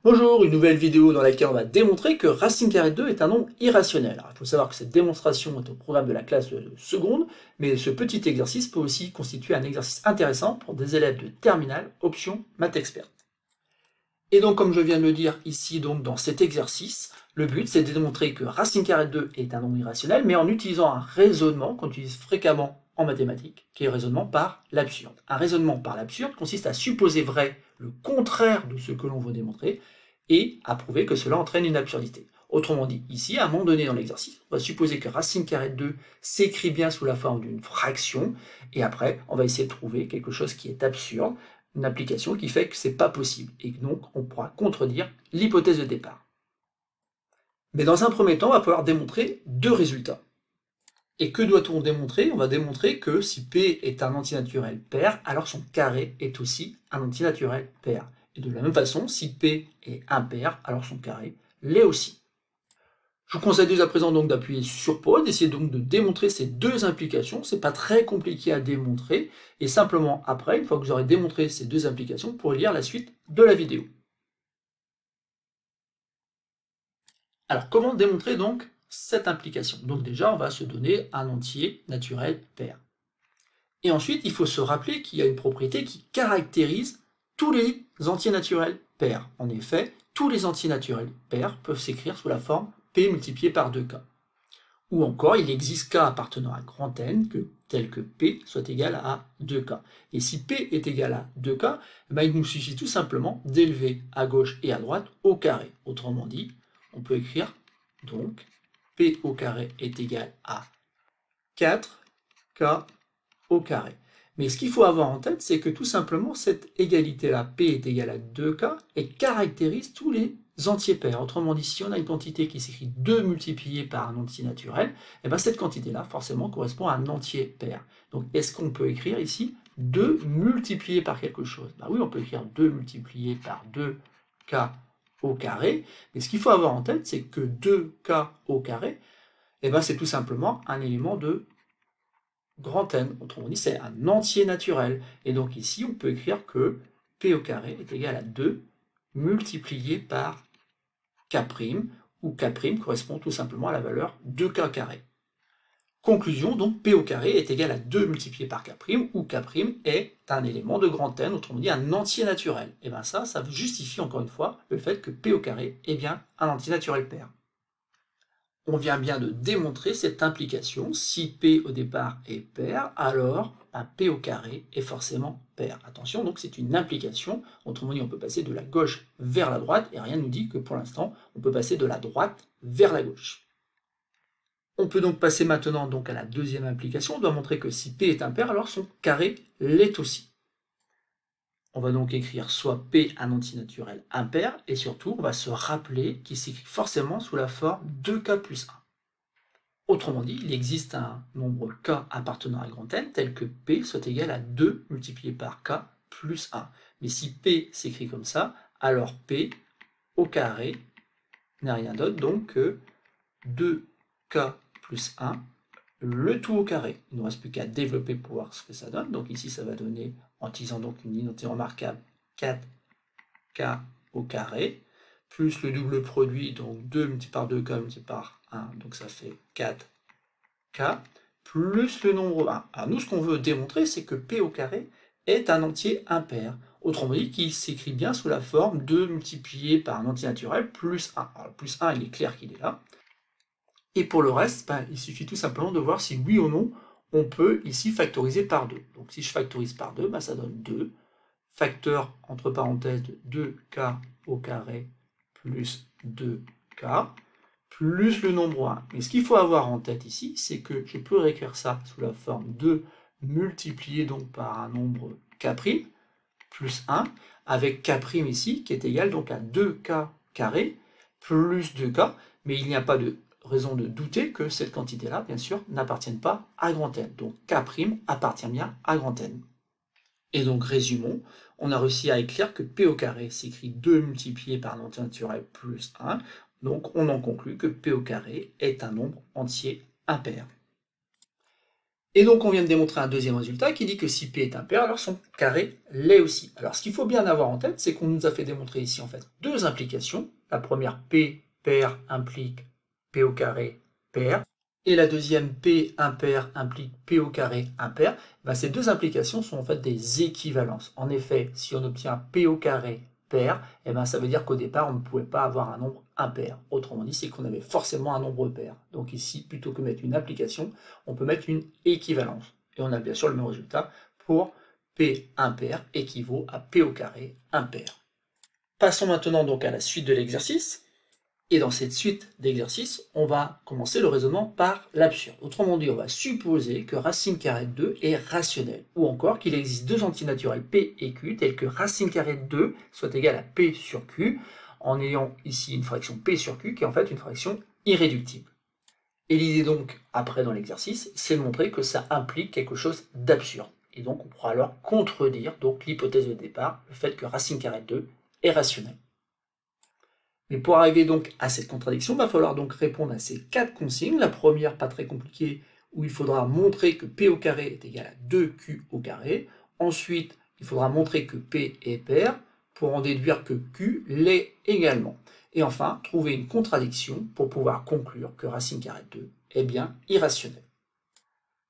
Bonjour, une nouvelle vidéo dans laquelle on va démontrer que racine carrée de 2 est un nombre irrationnel. Alors, il faut savoir que cette démonstration est au programme de la classe de seconde, mais ce petit exercice peut aussi constituer un exercice intéressant pour des élèves de terminale, option maths experte. Et donc, comme je viens de le dire ici, donc dans cet exercice, le but c'est de démontrer que racine carrée de 2 est un nombre irrationnel, mais en utilisant un raisonnement qu'on utilise fréquemment en mathématiques, qui est le raisonnement par l'absurde. Un raisonnement par l'absurde consiste à supposer vrai le contraire de ce que l'on veut démontrer, et à prouver que cela entraîne une absurdité. Autrement dit, ici, à un moment donné dans l'exercice, on va supposer que racine carrée de 2 s'écrit bien sous la forme d'une fraction, et après, on va essayer de trouver quelque chose qui est absurde, une application qui fait que c'est pas possible, et donc on pourra contredire l'hypothèse de départ. Mais dans un premier temps, on va pouvoir démontrer deux résultats. Et que doit-on démontrer? On va démontrer que si P est un antinaturel pair, alors son carré est aussi un antinaturel pair. Et de la même façon, si P est impair, alors son carré l'est aussi. Je vous conseille dès à présent donc d'appuyer sur pause, d'essayer donc de démontrer ces deux implications. C'est pas très compliqué à démontrer. Et simplement après, une fois que vous aurez démontré ces deux implications, vous pourrez lire la suite de la vidéo. Alors, comment démontrer donc cette implication? Donc déjà, on va se donner un entier naturel pair. Et ensuite, il faut se rappeler qu'il y a une propriété qui caractérise tous les entiers naturels pairs. En effet, tous les entiers naturels pairs peuvent s'écrire sous la forme P multiplié par 2K. Ou encore, il existe K appartenant à grand N, tel que P soit égal à 2K. Et si P est égal à 2K, il nous suffit tout simplement d'élever à gauche et à droite au carré. Autrement dit, on peut écrire donc P au carré est égal à 4K au carré. Mais ce qu'il faut avoir en tête, c'est que tout simplement, cette égalité-là, P est égal à 2K, et caractérise tous les entiers pairs. Autrement dit, si on a une quantité qui s'écrit 2 multiplié par un entier naturel, et bien cette quantité-là, forcément, correspond à un entier pair. Donc, est-ce qu'on peut écrire ici 2 multiplié par quelque chose? Oui, on peut écrire 2 multiplié par 2K au carré, mais ce qu'il faut avoir en tête, c'est que 2K au carré, c'est tout simplement un élément de grand N, autrement dit c'est un entier naturel. Et donc ici on peut écrire que P au carré est égal à 2 multiplié par K', où K' correspond tout simplement à la valeur 2K carré. Conclusion, donc P au carré est égal à 2 multiplié par K', où K' est un élément de grand N, autrement dit un entier naturel. Et bien ça justifie encore une fois le fait que P au carré est bien un entier naturel pair. On vient bien de démontrer cette implication. Si P au départ est pair, alors un P au carré est forcément pair. Attention, donc c'est une implication. Autrement dit, on peut passer de la gauche vers la droite, et rien ne nous dit que pour l'instant, on peut passer de la droite vers la gauche. On peut donc passer maintenant donc à la deuxième implication. On doit montrer que si P est impair, alors son carré l'est aussi. On va donc écrire soit P un antinaturel impair, et surtout, on va se rappeler qu'il s'écrit forcément sous la forme 2K plus 1. Autrement dit, il existe un nombre K appartenant à grand N, tel que P soit égal à 2 multiplié par K plus 1. Mais si P s'écrit comme ça, alors P au carré n'est rien d'autre donc que 2K plus 1, le tout au carré. Il ne nous reste plus qu'à développer pour voir ce que ça donne. Donc ici, ça va donner, en utilisant donc une unité remarquable, 4K au carré, plus le double produit, donc 2 multiplié par 2K multiplié par 1, donc ça fait 4K, plus le nombre 1. Alors nous, ce qu'on veut démontrer, c'est que P au carré est un entier impair. Autrement dit, qu'il s'écrit bien sous la forme 2 multiplié par un entier naturel plus 1. Alors plus 1, il est clair qu'il est là. Et pour le reste, il suffit tout simplement de voir si oui ou non, on peut ici factoriser par 2. Donc si je factorise par 2, ça donne 2. Facteur, entre parenthèses, de 2K au carré plus 2K, plus le nombre 1. Mais ce qu'il faut avoir en tête ici, c'est que je peux réécrire ça sous la forme 2 multiplié donc par un nombre K', plus 1, avec K' ici, qui est égal donc à 2K carré, plus 2K, mais il n'y a pas de raison de douter que cette quantité-là, bien sûr, n'appartienne pas à grand N. Donc K' appartient bien à grand N. Et donc, résumons, on a réussi à écrire que P au carré s'écrit 2 multiplié par un entier naturel plus 1, donc on en conclut que P au carré est un nombre entier impair. Et donc on vient de démontrer un deuxième résultat qui dit que si P est impair, alors son carré l'est aussi. Alors ce qu'il faut bien avoir en tête, c'est qu'on nous a fait démontrer ici en fait deux implications. La première, P pair implique P au carré pair. Et la deuxième, P impair implique P au carré impair. Ben, ces deux implications sont en fait des équivalences. En effet, si on obtient P au carré pair, eh ben, ça veut dire qu'au départ, on ne pouvait pas avoir un nombre impair. Autrement dit, c'est qu'on avait forcément un nombre pair. Donc ici, plutôt que mettre une implication, on peut mettre une équivalence. Et on a bien sûr le même résultat pour P impair équivaut à P au carré impair. Passons maintenant donc à la suite de l'exercice. Et dans cette suite d'exercices, on va commencer le raisonnement par l'absurde. Autrement dit, on va supposer que racine carrée de 2 est rationnelle, ou encore qu'il existe deux antinaturels P et Q, tels que racine carrée de 2 soit égale à P sur Q, en ayant ici une fraction P sur Q, qui est en fait une fraction irréductible. Et l'idée donc, après dans l'exercice, c'est de montrer que ça implique quelque chose d'absurde. Et donc on pourra alors contredire donc l'hypothèse de départ, le fait que racine carrée de 2 est rationnelle. Mais pour arriver donc à cette contradiction, il va falloir donc répondre à ces quatre consignes. La première, pas très compliquée, où il faudra montrer que P au carré est égal à 2Q au carré. Ensuite, il faudra montrer que P est pair, pour en déduire que Q l'est également. Et enfin, trouver une contradiction pour pouvoir conclure que racine carrée de 2 est bien irrationnelle.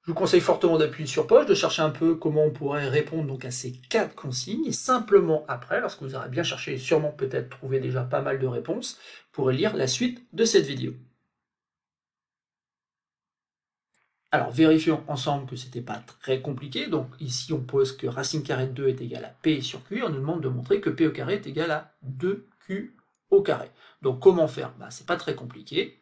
Je vous conseille fortement d'appuyer sur pause, de chercher un peu comment on pourrait répondre donc à ces quatre consignes, et simplement après, lorsque vous aurez bien cherché et sûrement peut-être trouvé déjà pas mal de réponses, vous pourrez lire la suite de cette vidéo. Alors vérifions ensemble que c'était pas très compliqué. Donc ici on pose que racine carrée de 2 est égal à P sur Q, et on nous demande de montrer que P au carré est égal à 2Q au carré. Donc comment faire? C'est pas très compliqué.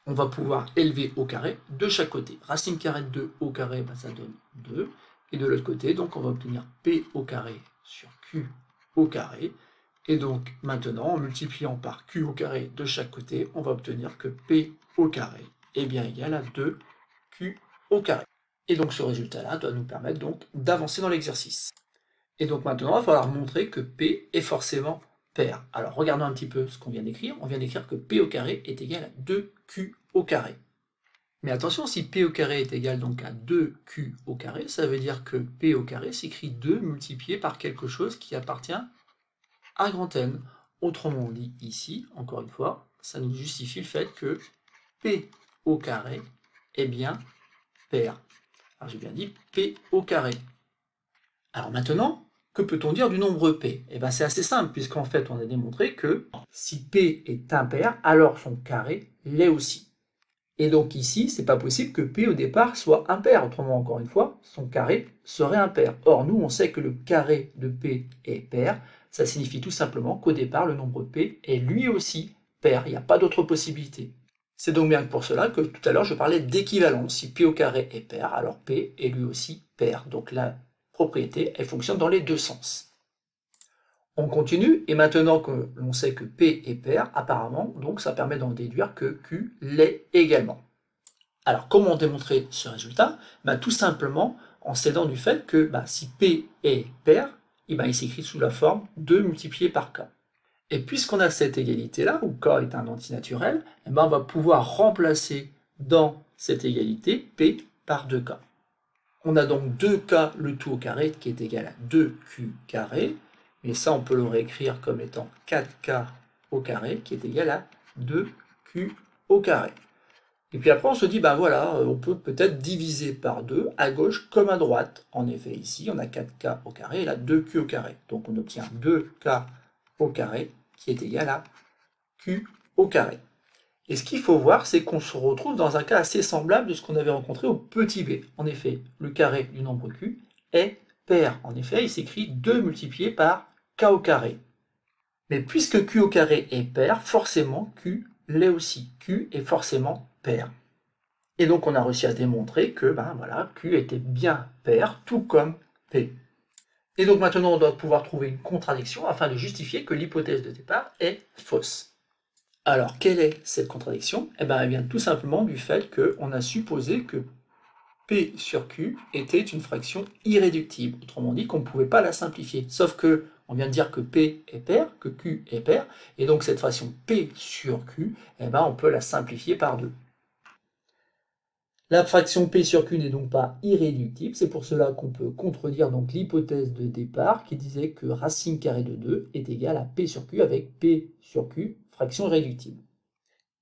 On va pouvoir élever au carré de chaque côté. Racine carrée de 2 au carré, ça donne 2. Et de l'autre côté, donc on va obtenir P au carré sur Q au carré. Et donc maintenant, en multipliant par Q au carré de chaque côté, on va obtenir que P au carré est bien égal à 2Q au carré. Et donc ce résultat-là doit nous permettre donc d'avancer dans l'exercice. Et donc maintenant, il va falloir montrer que P est forcément pair. Alors regardons un petit peu ce qu'on vient d'écrire. On vient d'écrire que P au carré est égal à 2Q au carré. Mais attention, si P au carré est égal donc à 2Q au carré, ça veut dire que P au carré s'écrit 2 multiplié par quelque chose qui appartient à grand N. Autrement dit, ici, encore une fois, ça nous justifie le fait que P au carré est bien pair. Alors j'ai bien dit P au carré. Alors maintenant, que peut-on dire du nombre P? Eh bien c'est assez simple, puisqu'en fait on a démontré que si P est impair, alors son carré l'est aussi. Et donc ici, c'est pas possible que P au départ soit impair, autrement encore une fois, son carré serait impair. Or nous, on sait que le carré de P est pair, ça signifie tout simplement qu'au départ, le nombre P est lui aussi pair, il n'y a pas d'autre possibilité. C'est donc bien pour cela que tout à l'heure je parlais d'équivalence. Si P au carré est pair, alors P est lui aussi pair. Donc la propriété, elle fonctionne dans les deux sens. On continue, et maintenant que l'on sait que P est pair, apparemment, donc ça permet d'en déduire que Q l'est également. Alors, comment démontrer ce résultat? Tout simplement en s'aidant du fait que si P est pair, il s'écrit sous la forme 2 multiplié par K. Et puisqu'on a cette égalité-là, où K est un antinaturel, on va pouvoir remplacer dans cette égalité P par 2K. On a donc 2K le tout au carré qui est égal à 2Q carré. Mais ça, on peut le réécrire comme étant 4K au carré, qui est égal à 2Q au carré. Et puis après, on se dit, voilà, on peut peut-être diviser par 2 à gauche comme à droite. En effet, ici, on a 4K au carré et là, 2Q au carré. Donc on obtient 2K au carré, qui est égal à Q au carré. Et ce qu'il faut voir, c'est qu'on se retrouve dans un cas assez semblable de ce qu'on avait rencontré au petit b. En effet, le carré du nombre Q est pair. En effet, il s'écrit 2 multiplié par K au carré. Mais puisque Q au carré est pair, forcément Q l'est aussi. Q est forcément pair. Et donc on a réussi à démontrer que voilà, Q était bien pair, tout comme P. Et donc maintenant on doit pouvoir trouver une contradiction afin de justifier que l'hypothèse de départ est fausse. Alors quelle est cette contradiction? Elle vient tout simplement du fait qu'on a supposé que P sur Q était une fraction irréductible. Autrement dit, qu'on ne pouvait pas la simplifier. Sauf que on vient de dire que P est pair, que Q est pair, et donc cette fraction P sur Q, on peut la simplifier par 2. La fraction p sur q n'est donc pas irréductible, c'est pour cela qu'on peut contredire donc l'hypothèse de départ qui disait que racine carrée de 2 est égale à p sur q avec p sur q, fraction irréductible.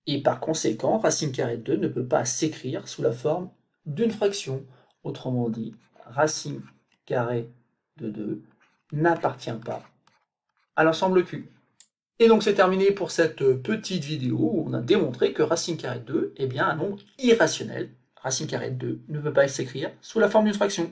Et par conséquent, racine carrée de 2 ne peut pas s'écrire sous la forme d'une fraction. Autrement dit, racine carrée de 2 n'appartient pas à l'ensemble Q. Et donc c'est terminé pour cette petite vidéo où on a démontré que racine carrée de 2 est bien un nombre irrationnel. Racine carrée de 2 ne peut pas s'écrire sous la forme d'une fraction.